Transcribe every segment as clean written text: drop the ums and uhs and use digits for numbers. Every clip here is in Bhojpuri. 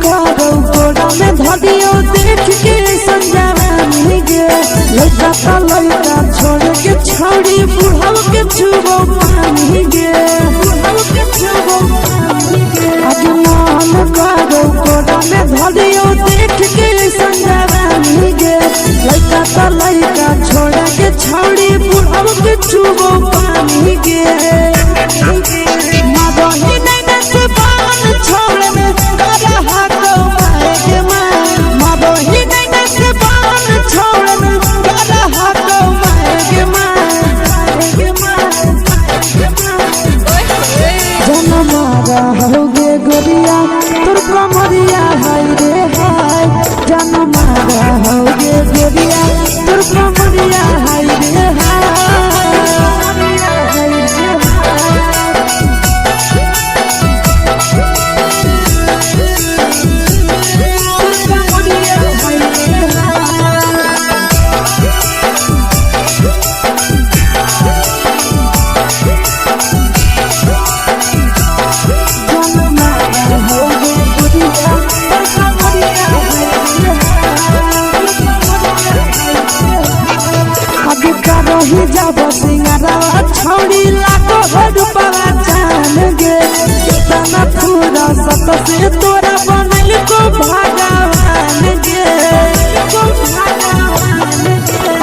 करो गोड़ा में धरियो देख के संजवानी गे लड़का का लड़का छोड़ के छोड़ी बुढ़ाओ के छुबो पानी गे बुढ़ाओ के छुबो पानी गे अजमान करो गोड़ा में धरियो देख के संजवानी गे लड़का का लड़का छोड़ के छोड़ी बुढ़ाओ के छुबो पानी गे मादही नहीं से बाल छोड़ में करा हाथो माए के माँ मादही नहीं से बाल छोड़ में करा हाथो माए के माँ जनमारा होगे गोरिया तुर कमरिया हाय रे हाय जनमारा होगे गोरिया तुर कमरिया हाय रे हाय जब सिंगारा छोड़ी लाखों रुपया जान गे कितना पूरा सत से तोरा बनल को भगवान गे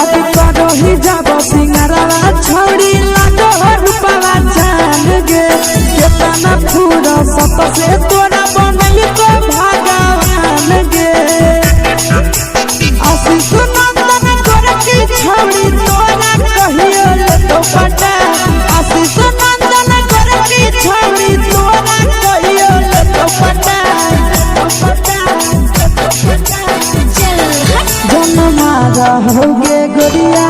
अभी करो ही जब सिंगारा छोड़ी लाखों रुपया जान गे कितना पूरा सत से तोरा बनल को भगवान गे आशीष नंदन करके छोड़ी तोरा कहियो तो पटा आशीष नंदन करके छोड़ी तोरा कहियो तो पटा जनमारा होगे गोरिया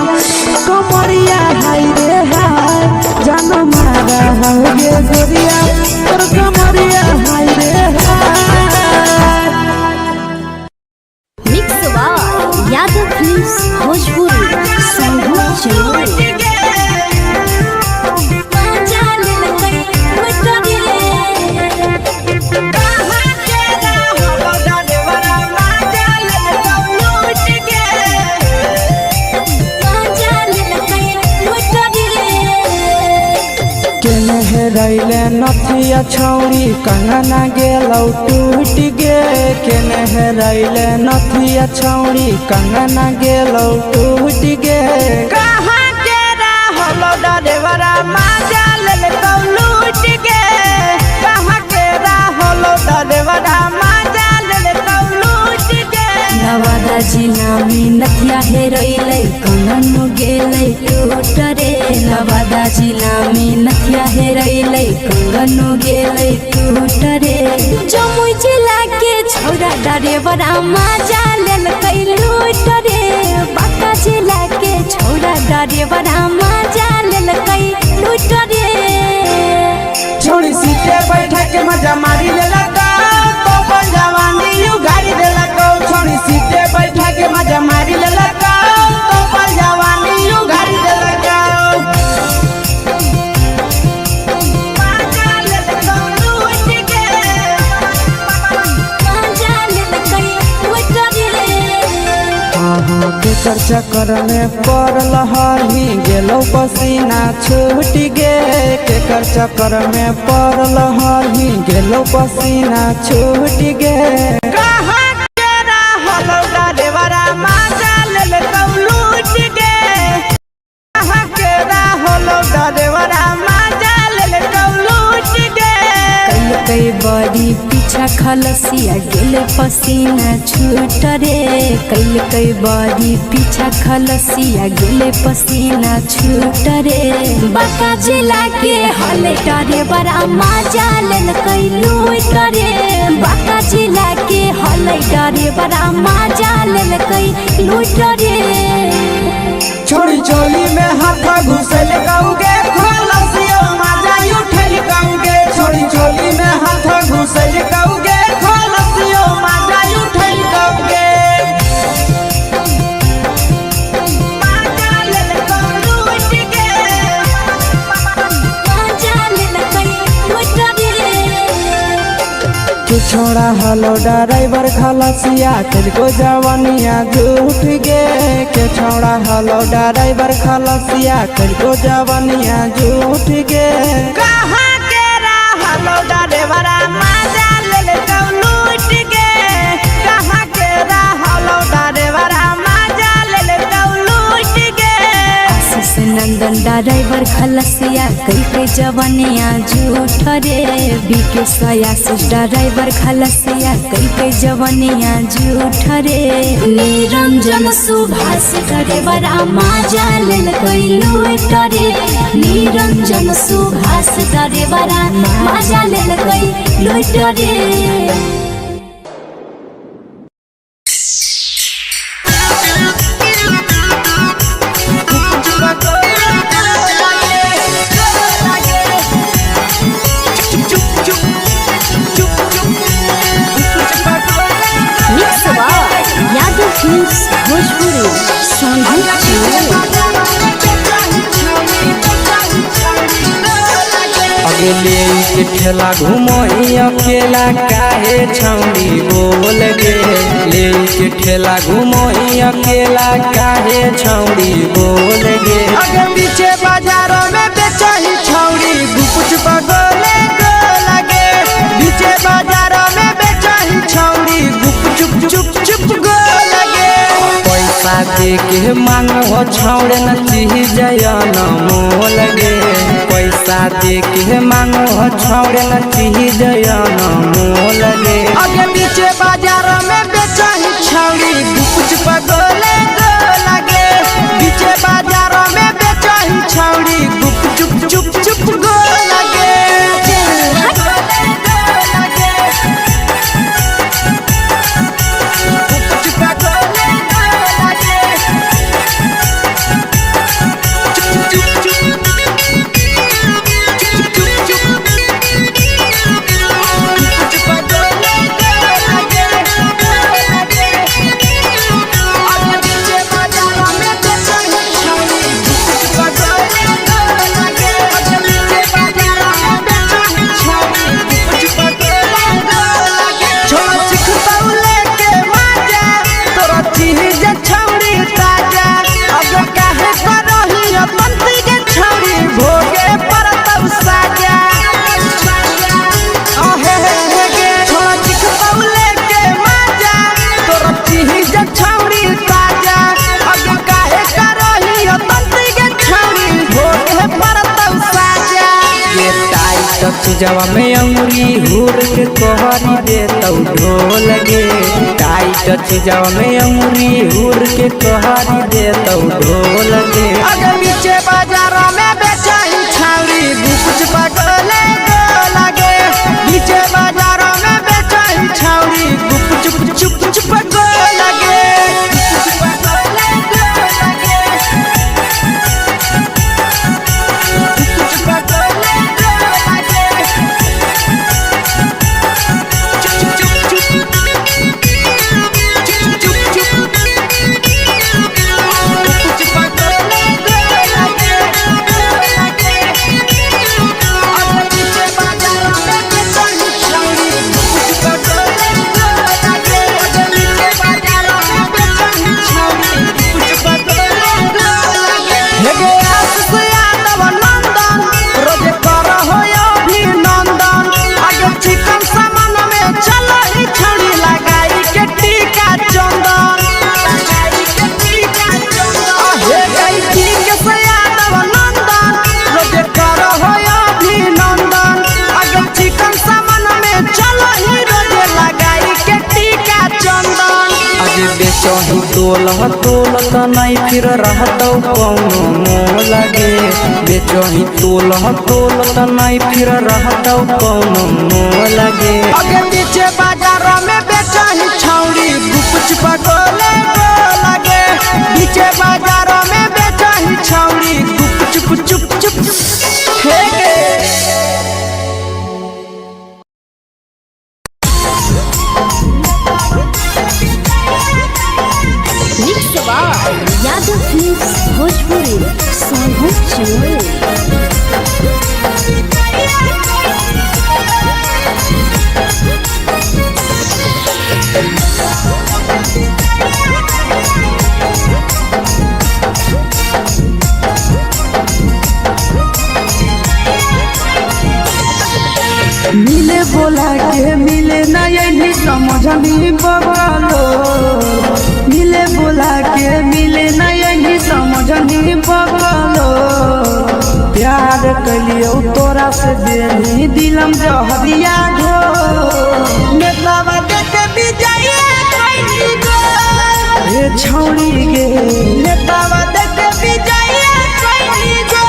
कमरिया हाय रे हाय जनमारा होगे गोरिया तोर कमरिया हाय रे हाय मिक्स वाह यादव फिल्म्स भोजपुरी संगीत चलो रैले नथिया छौड़ी कंगना गेलौ टूट गे केने रैले नथिया छौड़ी कंगना गेलौ टूट गे कहाँ के रहलो डरेवरा माजा लेलकौ लूट गे कहाँ के रहलो डरेवरा माजा लेलकौ लूट गे नवादा जिला में नथिया हेरैले कंगन गेलै टूट रे नवादा जिला में नथिया हेरैले कंगन गेलै टूट रे जमुई जिला के छौरा डरेवरा माजा लेलकै लूट रे बांका जिला के छौरा डरेवरा माजा लेलकै लूट रे छोड़ी सीटे बैठा के मजा मारी लेलका तो बन जवानी यू गाड़ी देलका छोड़ी सीटे बैठा के मजा मारी लेलका तो बन जवानी यू गाड़ी देलका केकर चक्कर में पड़ल हही गेलो पसीना छूट गे केकर चक्कर में पड़ल हही गेलो पसीना छूट गे कहाँ के रहलो डरेवरा माजा लेलकौ लूट गे कहाँ के रहलो डरेवरा माजा लेलकौ लूट गे कई बड़ी पीछा खलसिया गेले पसीना छूट रे कई बड़ी पीछा खलसिया गेले पसीना छूट रे बांका जिला के हले डरेवरा माजा लेलकै लूट रे बांका जिला के हले डरेवरा माजा लेलकै लूट रे छोड़ी चोली में हाथ घुसल कौगे खलसियो माजा उठल कौगे छोड़ी चोली में हाथ घुसल कौगे खलसियो माजा उठल कौगे छोड़ा हलो ड्राइवर खलसिया तुझको जवानिया झूठ गे के छोड़ा हलो ड्राइवर खलसिया तुझको जवानिया झूठ गे कहाँ के हलो ड्राइवर मजा ले तो लूट गे कहाँ के हलो ड्राइवर मजा ले तो लूट गे आशीष नंदन ड्राइवर खलसिया कई के जवानिया झूठ रे बीके आशीष ड्राइवर खलसिया कई के जवानिया झूठ रे निरंजन सुभाष ड्राइवर मजा ले कोई लूट रे निरंजन सुभाष ड्राइवर मजा ले कोई लूट रे भोजपुरी अगले के ठेला घूमो अकेला काहे छौड़ी बोल गे ले के ठेला घूमो अकेला काहे छौड़ी बोल गे अगे पीछे बाजारों में बेचही छौड़ी गुपचुप गोले गोला गे पीछे बाजारों में बेचही छौड़ी गुपचुप चुप चुप गोला गे पैसा दे के मांगो छौड़े न चीज न मोल गे पैसा दे के मांगो छौड़े न चीज न मोल गे अगे पीछे बाजारों में बेचही छौड़ी गुपचुप गोले गोला गे पीछे बाजारों में बेचही छौड़ी गुपचुप चुप चुप गोला गे चीजवा में अंगुरी हुर के कोहरी दे तो ढोल गे टाइट चीजवा में अंगुरी हुर के कोहरी दे तो ढोल गे अगे पीछे बाजारों में बेचही छौड़ी गुपचुप गोले गोला गे पीछे बाजारों में बेचही छौड़ी गुपचुप चुप चुप गोला गे बेचही तोल त नहीं फिर रहतौ कौनो मोल गे बेचही तोल त नहीं फिर रहतौ कौनो मोल गे अगे पीछे बाजारों में बेचही छौड़ी गुपचुप गोले गोला गे पीछे बाजारों में बेचही छौड़ी गुपचुप चुप चुप हे गे यादव फिल्म्स भोजपुरी समझनी बगलो मिले बोला के मिले न यही समझनी बगलो प्यार कलियो तोरा से देनी दिलम जहरिया घो नेतावा देख विजय कैली गो ए छौड़ी गे नेतावा देख विजय कैली गो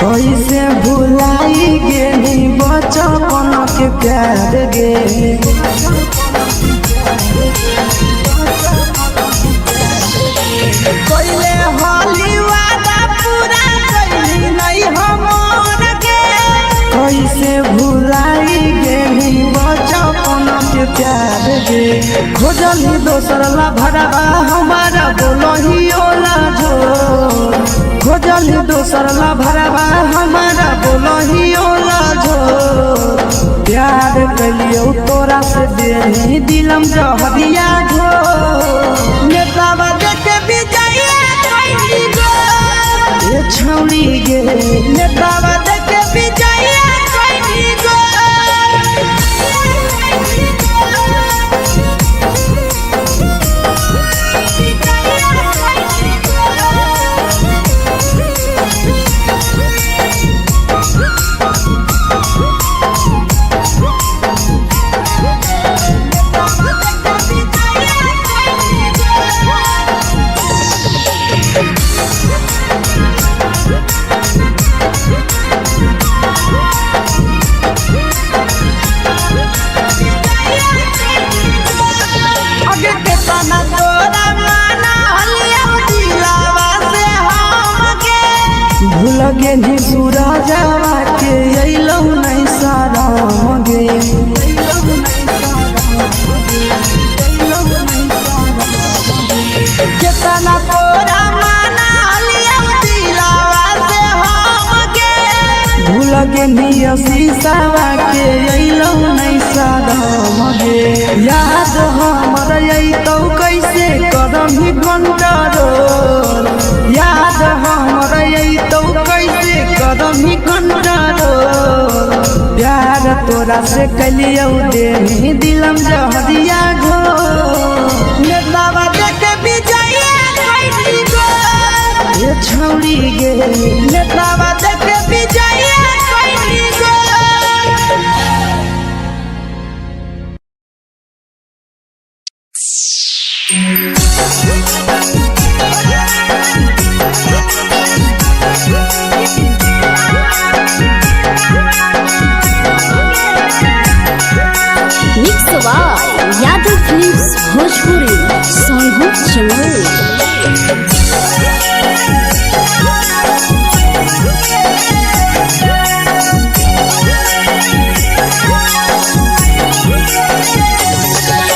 कैसे भुलाई गेली बचपन के प्यार गे कैले होली वादा पूरा कैली नहीं हमर गे कैसे भुलाई गेली बचपन के प्यार गे खोजली दोसर ला भरवा हमारा बोलही ओला जो खोजली दोसर ला भरवा हमारा बोलही ओला जो प्यार कलियो तोरा से देनी दिलम जहरिया घो नेतावा देख विजय कैली गो ए छौड़ी गे नेतावा देख विजय कैली गो भूल गे सूरजवा के अइलौ नहीं सारा गे केतना तोरा माना लिया दिलावा से हम गे भूल गे शीशावा के अइलौ नहीं सारा गे याद हमर अइतौ कैसे करही कंट्रोल याद हमर अइतौ कैसे करही कंट्रोल प्यार तोरा से कलियो देनी दिलम जहरिया घो नेतावा देख विजय कैली गो ए छौड़ी गे नेतावा देख विजय कैली गो यादव फिल्म्स भोजपुरी सोनू चमोली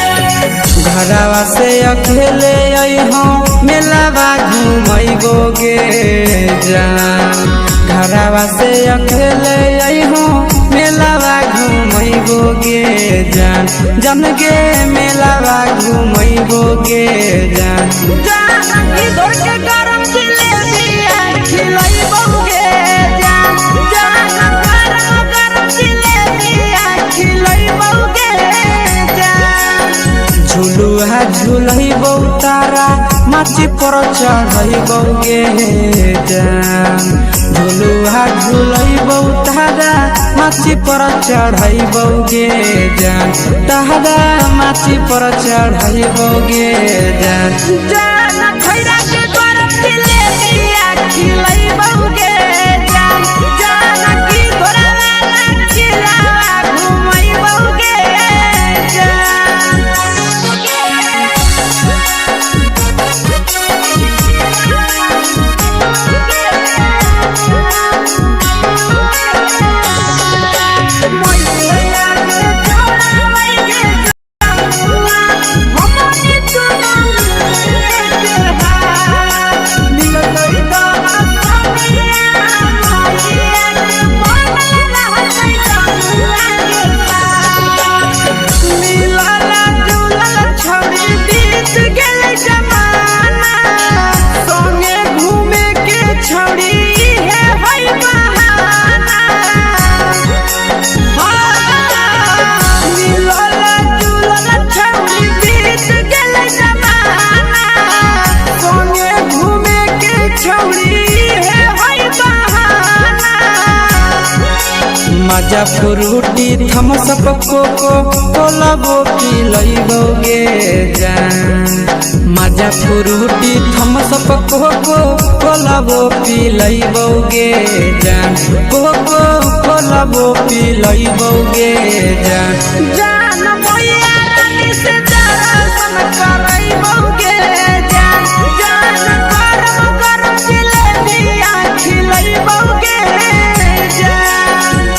घरवा से अकेले अइहो मेलावा घूमैबो गे जान घरवा से अकेले अइहो मेलावा घूमैबो गे जान जन गे मेलावा घूमैबो गे जान जान इधर के गरम जिलेबिया खिलैबो गे जान जान गरम जिलेबिया खिलैबो गे जान झुलुहा झुलैबो तारा माची पर चढ़ैबो गे जान झुलुहा झुलैबो तारा माची पर चढ़ैबो गे जान तारा माची पर चढ़ैबो गे जान जान खैरा के गरम जिलेबिया खिलैबो गे जान जान की घोड़ा वाला चिलावा घुमैबो गे जान मजा फ्रूटी थम्स अप कोको कोला वो पी लइबोगे जान मजा फ्रूटी थम्स अप कोको कोला वो पी लइबोगे जान कोको कोला वो पी लइबोगे जान जान मोया रानी से दर्शन करइबोगे जान जान गरम गरम जिलेबिया खिलइबोगे जान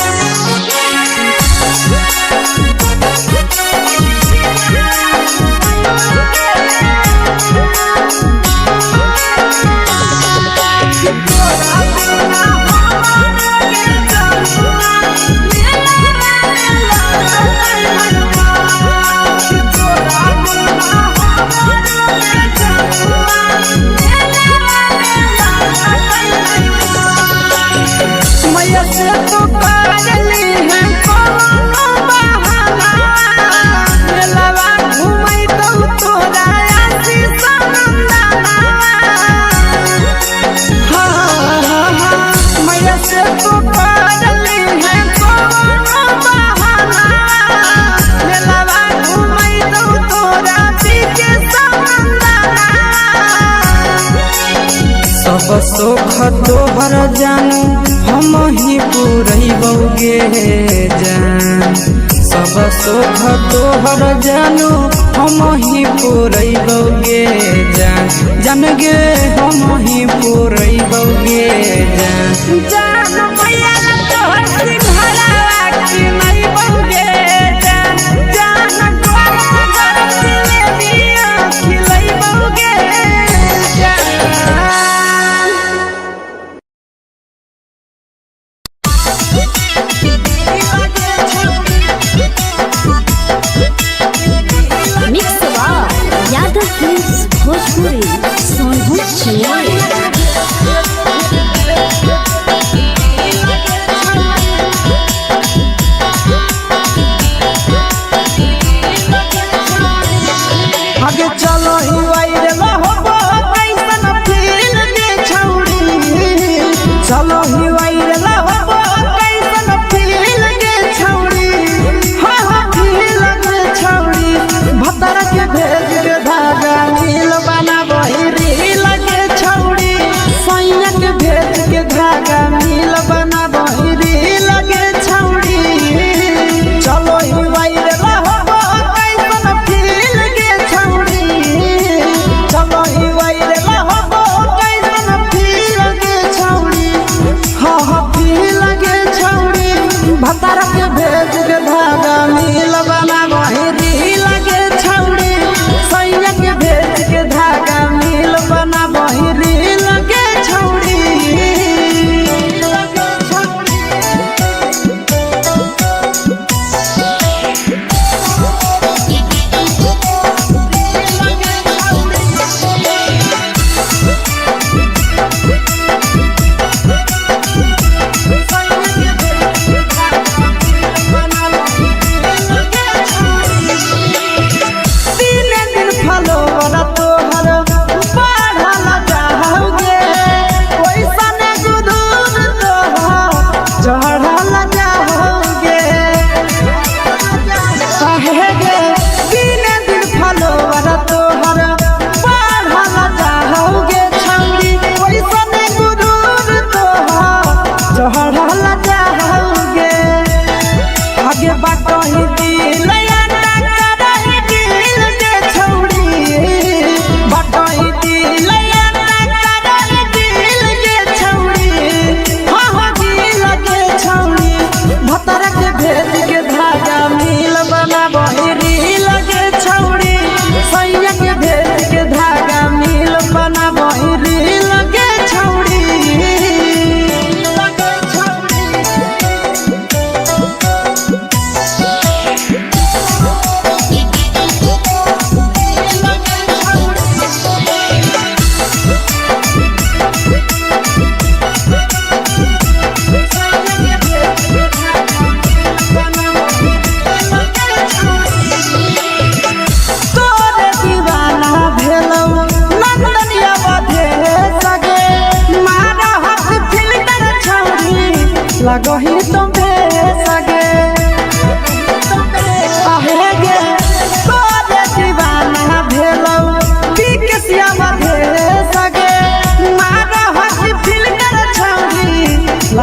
सब सुख तोहर जानू हम ही पूरइबोगे जान सब सुख तोहर जानू हम ही पूरइबोगे जान जान गे हम ही पूरइबोगे जान जान मैया तोहर सिंघाड़ा खिलइबोगे जान जान गरम गरम जिलेबिया खिलइबोगे जान मिक्स यादव फिल्म्स भोजपुरी सोनू चिड़िया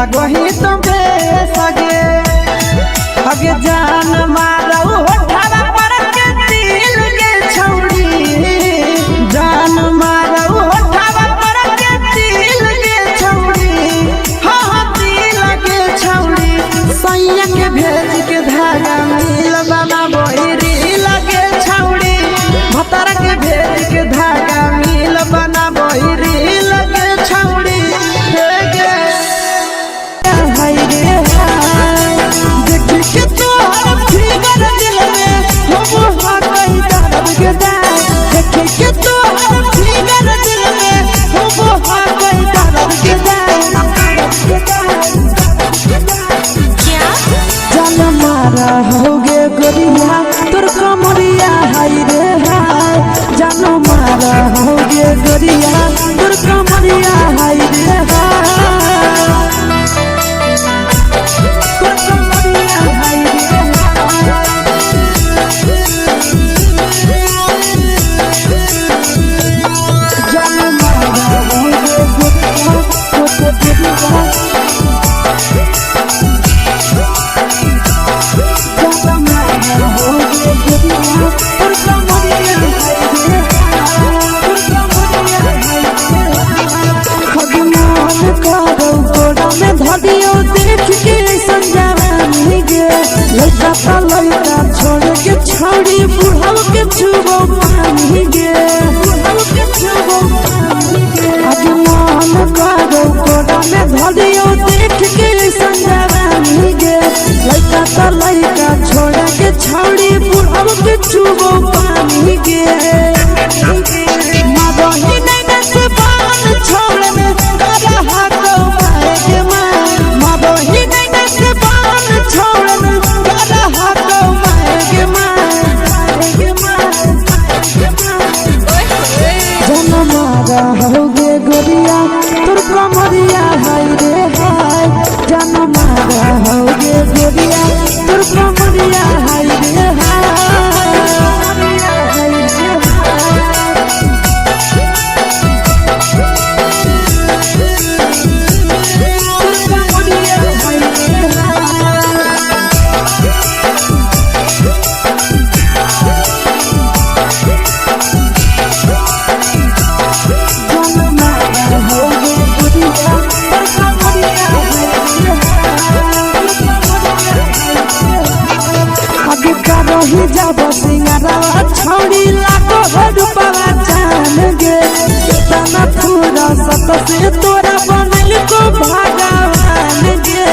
लगही तो बेसगे अगे जान मारो होठवा पर के दिल के छौड़ी जान मारो होठवा पर के दिल के छौड़ी हाँ दिल के छौड़ी सैया के भेज के धागा मिल बना बोरी लगे छौड़ी भतर के भेज के धागा मिल बना बोरी लगे छौड़ी हाय रे हाय देख के तो फिगर दिल में हम हाथई दर्द के दाग देख के तो फिगर दिल में हम हाथई दर्द के जान मारा होगे गोरिया तोर कमरिया हाय रे हाय जान मारा होगे गोरिया तोर कमरिया हाय रे हाय तोर कमरिया हाय रे जान मारा होगे गोरिया तोर कमरिया धदियो देख के संजावानी गे लइका ता लइका छोड़ के छौड़ी बुढ़ाव के छुबो पानी गे बुढ़ाव के छुबो पानी गे आज मन करो कोड़ा में धदियो देख के संजावानी गे लइका ता लइका छोड़ के छौड़ी बुढ़ाव के छुबो पानी गे मादही नहीं से बान छोड़ में करा हाथो माए के मादही नहीं से बान छोड़ में करा हाथो माए के जन मारा होगे गोरिया तोर कमरिया हाय रे हाय जन मारा होगे गोरिया तोर कमरिया हाय रे ही जब सिंगारा छौड़ी लागो रुपवा जान गे कितना पूरा सत से तोरा बनल को भगवान गे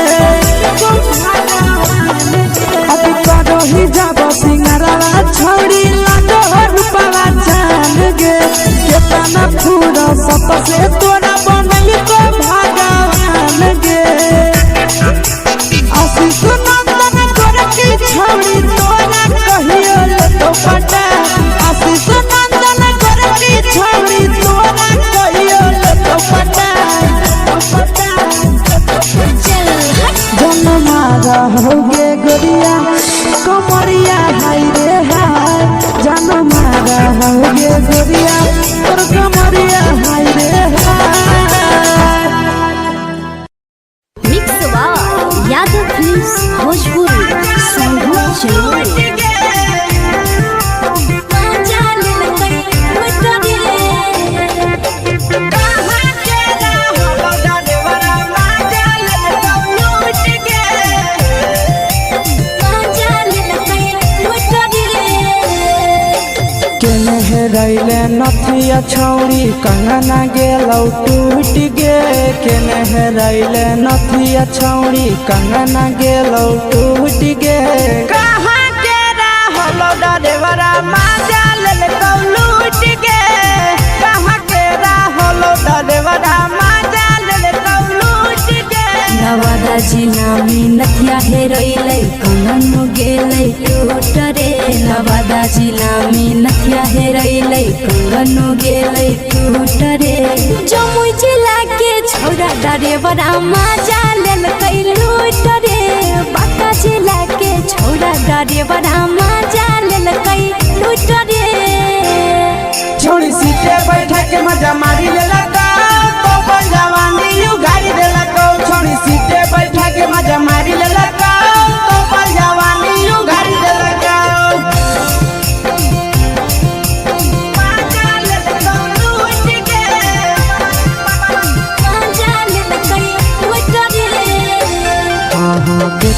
अभी करो ही जब सिंगारा छौड़ी लागो रुपवा जान गे कितना पूरा सत से तोरा बनल को भगवान गे आशीष नंदन कर की छौड़ी तोरा कहियो ले तो पटा आशीष नंदन कर की छौड़ी तोरा कहियो ले तो पटा जन मारा होगे गोरिया कमरिया हाय रे हाय जन मारा होगे गोरिया तोर कमरिया हाय रे हाय mix by Yadav films Bhojpuri संगीत चलो रैले नथिया छौड़ी कंगना गेलौ टूट गे केने हेरैले नथिया छौड़ी कंगना गेलौ टूट गे कहाँ के रहलो डरेवरा माजा लेलकौ लूट गे कहाँ के रहलो डरेवरा माजा लेलकौ लूट गे नवादा जिला में नथिया हेरैले कंगन गेलै टूट रे नवादा जिला में नथिया हेरैले कंगन गेलै टूट रे जमुई जिला के छौड़ा डरेवरा माजा लेलकै लूट रे बांका जिला के छौड़ा डरेवरा माजा लेलकै लूट रे छोड़ी सीटे बैठा के मजा मारी लेलकौ तो जवानी यू गाड़ी देलकौ छोड़ी सीटे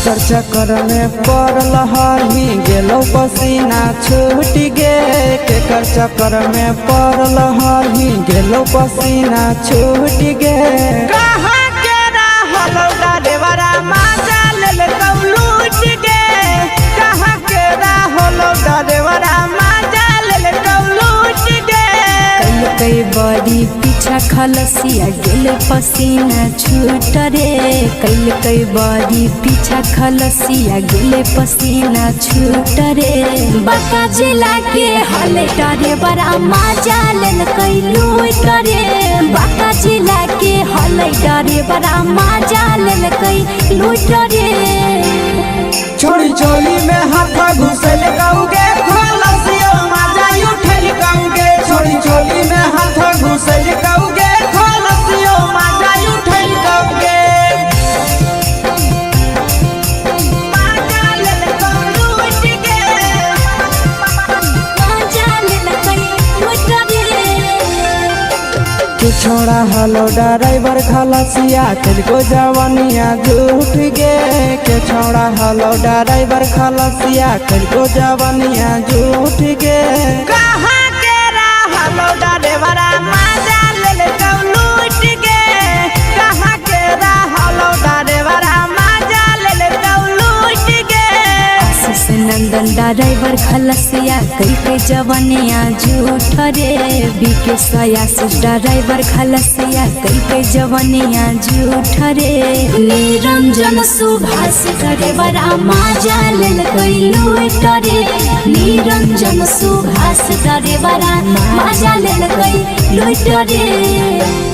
केकर चक्कर में पड़ल हही गेलो पसीना छूट गे केकर चक्कर में पड़ल हही गेलो पसीना छूट गे कहाँ के रहलो डरेवरा माजा लेल लूट गे कहाँ के रहलो डरेवरा माजा लेल लूट गे कई बड़ी पीछा खलसिया गेल पसीना छूट रे कई बड़ी पीछा खलसिया गेल पसीना छूट रे बाका जिला के हले डरे बड़ा मजा लेल कई लूट रे बाका जिला के हले डरे बड़ा मजा लेल कई लूट रे छोड़ी चोली में हाथ घुसल गाऊंगे खलसिया मजा उठल गाऊंगे छोड़ी चोली में हाथ घुसल गाऊंगे खलसिया मजा उठल गाऊंगे मजा लेल कई लूट गे मजा लेल कई लूट रे तू छोड़ा हलो ड्राइवर खलसिया तेरे जवानिया झूठ गे के छोड़ा हलो ड्राइवर खलसिया तेरे जवानिया झूठ गे कहाँ के हलो ड्राइवर मजा ले लूट गे कहाँ के हलो ड्राइवर मजा ले लूट गे आशीष नंदन ड्राइवर खलसिया कई जवानिया झूठ रे बीके आशीष ड्राइवर खलसिया कई जवानिया झूठ रे निरंजन सुभाष ड्राइवर मजा लेल कई लूट रे निरंजन सुभाष ड्राइवर मजा लेल कई लूट रे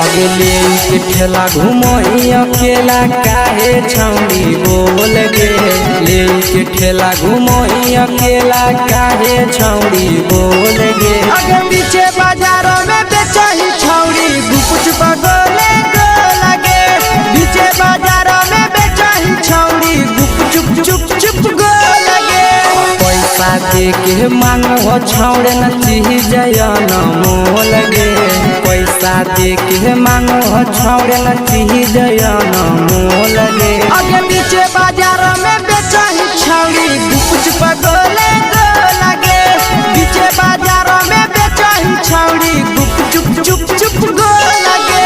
अगले के ठेला घुमोई अकेला काहे छौड़ी बोल गे ले के ठेला घुमोई अकेला काहे छौड़ी बोल गे अगे पीछे बाजारों में बेचही छौड़ी गुपुच बगले गो लगे पीछे बाजारों में बेचही छौड़ी गुप चुप चुप गो लगे पैसा दे के मांगो छौड़े न चीज जयन मोल गे पैसा दे के मांगो छौड़े न चीज जयन मोल गे अगे पीछे बाजार में बेचही छौड़ी गुपुच बगले गो लगे पीछे बाजार में बेचही छौड़ी गुप चुप गो लगे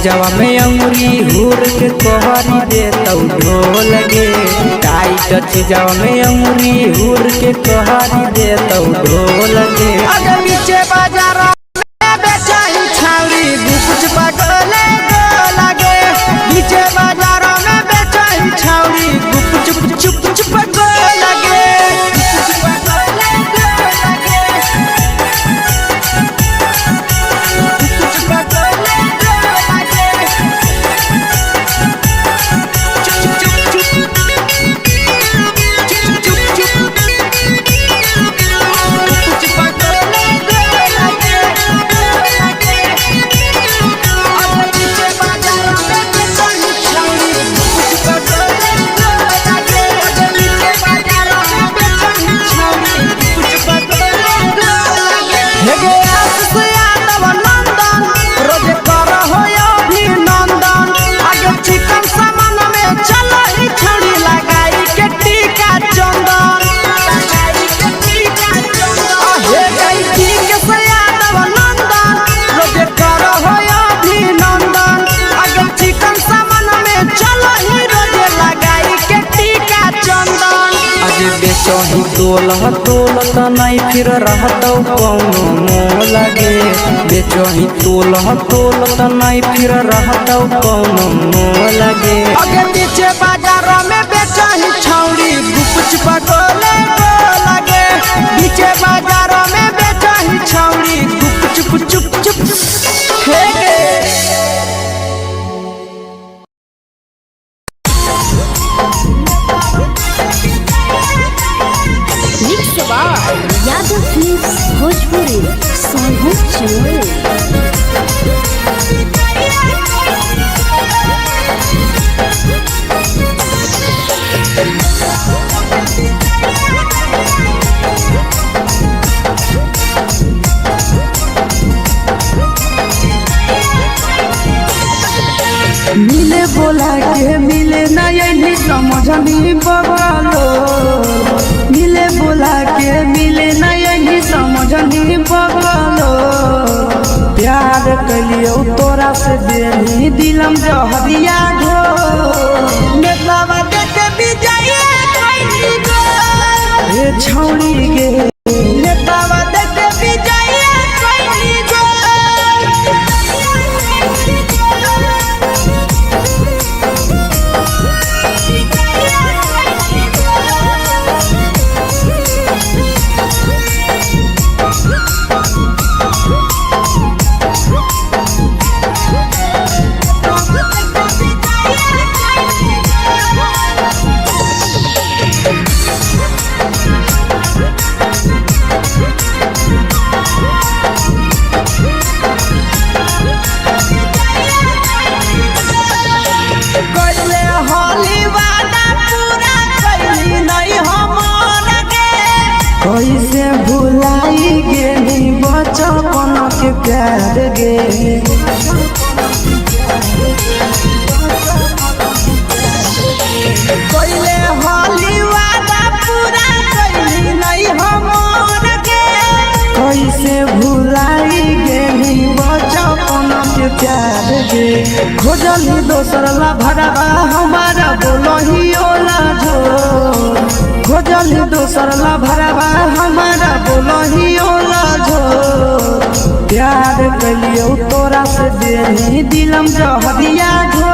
जवा में अंगुरी हुर के कोहरी दे तौ ढोल गे टाइट जवा में अंगुरी हुर के कोहरी दे तौ ढोल गे अगर पीछे बाजार में बेचही छौड़ी गुपुच बगले गो लगे पीछे बाजार में बेचही छौड़ी गुप चुप गो लगे तोलह तोलत नहीं फिर रहतौ कौनो मोह लगे बेचही तोलह तोलत नहीं फिर रहतौ कौनो मोह लगे आगे पीछे बाजारों में बेचही छौड़ी गुपच पगोले लगे पीछे बाजारों में बेचही छौड़ी गुप चुप चुप फेंके यादव फिल्म्स भोजपुरी सोनू चोर। मिले बोला के मिले नहीं समझनी बगलो मिले बोला के मिले नहीं समझनी बगलो प्यार कलियो तोरा से बेनी दिलम जहरिया घो मेलावा देखे विजय ये छौड़ी गे मेलावा देखे विजय कैसे भुलाई गेली बचपन के प्यार गे कैले होली वादा पूरा कैली नहीं हमर गे कैसे भुलाई गेली बचपन के प्यार गे खोजली दोसर ला भरवा हमारा बोलही ओला जो खोजली दोसर ला भरवा हमारा बोलही ओला जो प्यार कलियो तोरा से देनी दिलम जहरिया घो